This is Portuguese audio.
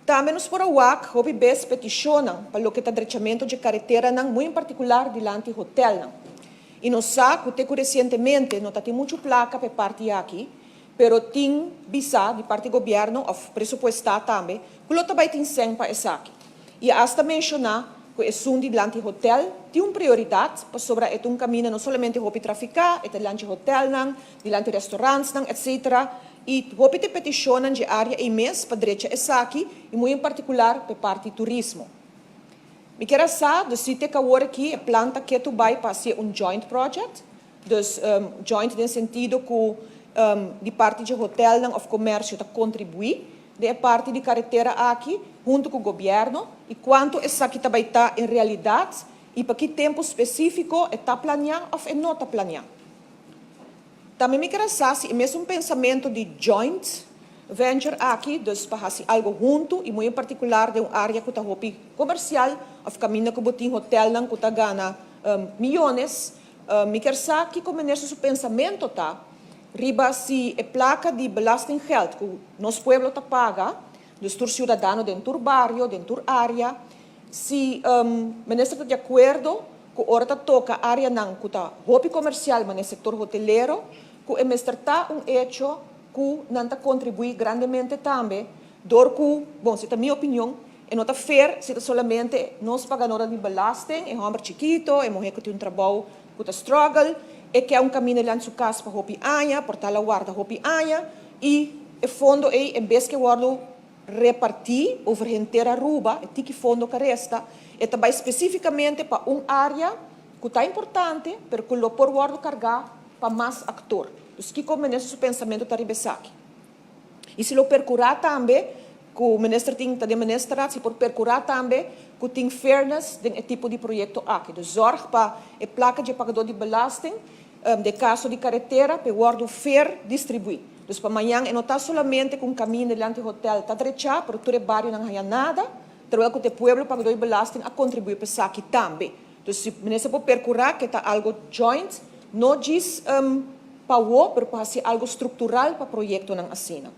Também nos por awak, houve bes peticionam para o que direitamento de carretera, muito em particular, diante do hotel. E nós sabemos que recentemente não tem muita placa para parte aqui, pero tem visa de parte do governo, ou pressupostar também, que o também tem sempre essa aqui. E hasta mencionar que é sundi diante do hotel, tem uma prioridade para sobre um caminho não somente para traficar, é diante do hotel, diante restaurantes, etc. E houve te peticionam de área e mês para direita essa aqui, e muito em particular para parte do turismo. Me quero saber se te agora aqui a planta que tu vai para ser joint project, dus joint no sentido que de parte de hotel ou comércio está contribuir, de parte de carretera aqui, junto com o governo, e quanto essa aqui vai estar em realidade, e para que tempo específico está planeado ou não está planeado. Também me quero saber se é mesmo pensamento de joint venture aqui, dus para fazer algo junto, e muito em particular de uma área que está comercial, ou caminho que botem hotel, que está ganha milhões, me quero saber que como nesse pensamento está, riba se é placa de belastinggeld que nosso povo está paga, dos cidadãos dentro do barrio, dentro da área, se o ministro está de acordo que a hora toca a área não que está hobby comercial, mas no setor hotelero, que o ministro está hecho que não está contribui grandemente também, dor que, bom, se é a minha opinião, é não está fair, se é solamente nós pagadores de belasting, é um homem chiquito, é mulher que tem trabalho que está struggle, é que é um caminho lá em sua casa para hopi anha, portar a guarda hopi anha, e o fundo é, em vez que guardo repartir over inteira ruba, é que fundo que resta, é também especificamente para uma área que está importante, mas que o por guardo carregar para mais ator. Então, que como nesse pensamento está aqui. E se lo percurar também, que o ministro tem de administrar, se por percurar também, que tem fairness de tipo de projeto aqui. De zorg para a placa de pagador de belasting, de caso de carretera, para guardo fair distribuir. Então, para amanhã, não está somente com um caminho diante do hotel, está direito, para todo o bairro não há nada, trabalha com o povo pagador de belasting a contribuir para isso aqui também. Então, se o ministro por percurar, que está algo joint, não diz para o, mas para ser algo estrutural para o projeto não assina.